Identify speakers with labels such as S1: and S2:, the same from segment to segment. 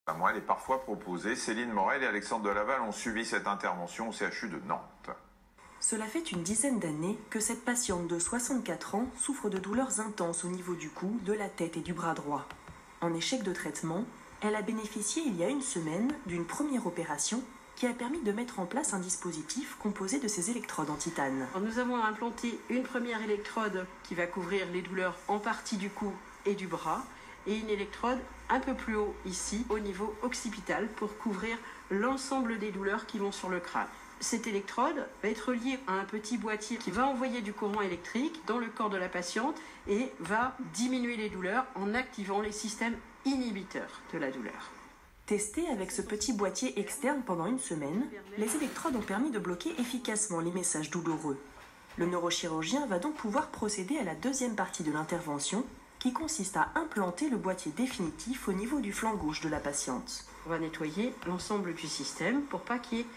S1: La moelle est parfois proposée. Céline Morel et Alexandre Delaval ont suivi cette intervention au CHU de Nantes.
S2: Cela fait une dizaine d'années que cette patiente de 64 ans souffre de douleurs intenses au niveau du cou, de la tête et du bras droit. En échec de traitement, elle a bénéficié il y a une semaine d'une première opération qui a permis de mettre en place un dispositif composé de ces électrodes en titane.
S3: Nous avons implanté une première électrode qui va couvrir les douleurs en partie du cou et du bras, et une électrode un peu plus haut ici, au niveau occipital, pour couvrir l'ensemble des douleurs qui vont sur le crâne. Cette électrode va être reliée à un petit boîtier qui va envoyer du courant électrique dans le corps de la patiente et va diminuer les douleurs en activant les systèmes inhibiteurs de la douleur.
S2: Testées avec ce petit boîtier externe pendant une semaine, les électrodes ont permis de bloquer efficacement les messages douloureux. Le neurochirurgien va donc pouvoir procéder à la deuxième partie de l'intervention, qui consiste à implanter le boîtier définitif au niveau du flanc gauche de la patiente.
S3: On va nettoyer l'ensemble du système pour pas qu'il y ait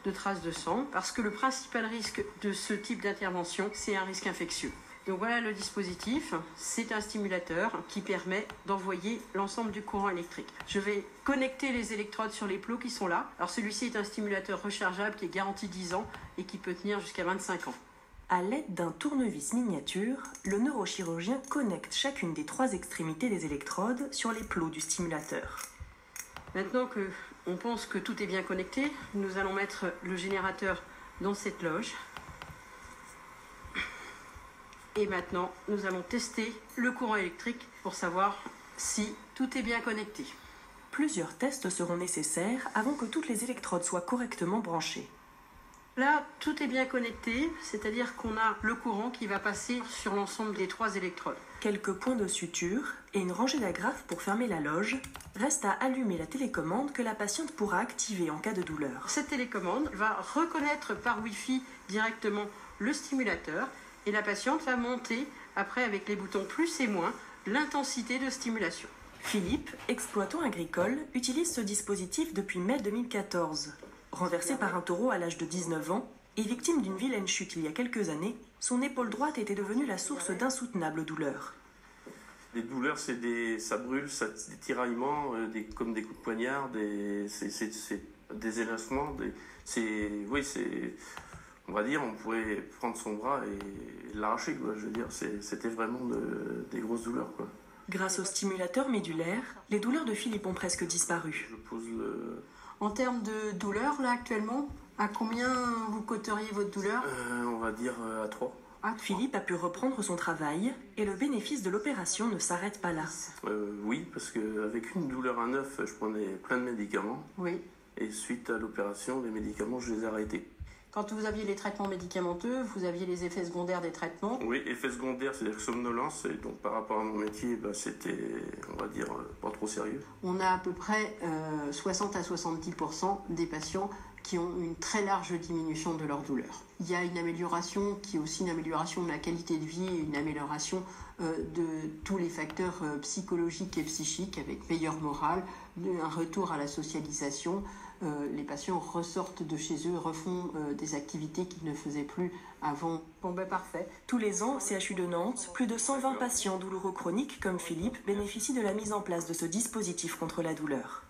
S3: de traces de sang, parce que le principal risque de ce type d'intervention, c'est un risque infectieux. Donc voilà le dispositif, c'est un stimulateur qui permet d'envoyer l'ensemble du courant électrique. Je vais connecter les électrodes sur les plots qui sont là. Alors celui-ci est un stimulateur rechargeable qui est garanti 10 ans et qui peut tenir jusqu'à 25 ans.
S2: À l'aide d'un tournevis miniature, le neurochirurgien connecte chacune des 3 extrémités des électrodes sur les plots du stimulateur.
S3: Maintenant qu'on pense que tout est bien connecté, nous allons mettre le générateur dans cette loge. Et maintenant, nous allons tester le courant électrique pour savoir si tout est bien connecté.
S2: Plusieurs tests seront nécessaires avant que toutes les électrodes soient correctement branchées.
S3: Là, tout est bien connecté, c'est-à-dire qu'on a le courant qui va passer sur l'ensemble des 3 électrodes.
S2: Quelques points de suture et une rangée d'agrafes pour fermer la loge. Reste à allumer la télécommande que la patiente pourra activer en cas de douleur.
S3: Cette télécommande va reconnaître par Wi-Fi directement le stimulateur et la patiente va monter, après avec les boutons plus et moins, l'intensité de stimulation.
S2: Philippe, exploitant agricole, utilise ce dispositif depuis mai 2014. Renversé par un taureau à l'âge de 19 ans et victime d'une vilaine chute il y a quelques années, son épaule droite était devenue la source d'insoutenables douleurs.
S4: Les douleurs, ça brûle, des tiraillements, comme des coups de poignard, c'est des élacements. On va dire, on pourrait prendre son bras et l'arracher, quoi. Je veux dire, c'était vraiment des grosses douleurs, quoi.
S2: Grâce au stimulateur médulaire, les douleurs de Philippe ont presque disparu.
S4: Je pose le...
S3: En termes de douleur, là, actuellement, à combien vous coteriez votre douleur ?
S4: On va dire à 3.
S2: Philippe a pu reprendre son travail et le bénéfice de l'opération ne s'arrête pas là.
S4: Oui, parce qu'avec une douleur à 9, je prenais plein de médicaments.
S3: Oui.
S4: Et suite à l'opération, les médicaments, je les ai arrêtés.
S3: Quand vous aviez les traitements médicamenteux, vous aviez les effets secondaires des traitements ?
S4: Oui, effets secondaires, c'est-à-dire somnolence. Et donc par rapport à mon métier, c'était, on va dire, pas trop sérieux.
S3: On a à peu près 60 à 70% des patients qui ont une très large diminution de leur douleur. Il y a une amélioration qui est aussi une amélioration de la qualité de vie et une amélioration de tous les facteurs psychologiques et psychiques avec meilleure morale, un retour à la socialisation. Les patients ressortent de chez eux, refont des activités qu'ils ne faisaient plus avant.
S2: Bon ben parfait. Tous les ans, au CHU de Nantes, plus de 120 patients douloureux chroniques comme Philippe bénéficient de la mise en place de ce dispositif contre la douleur.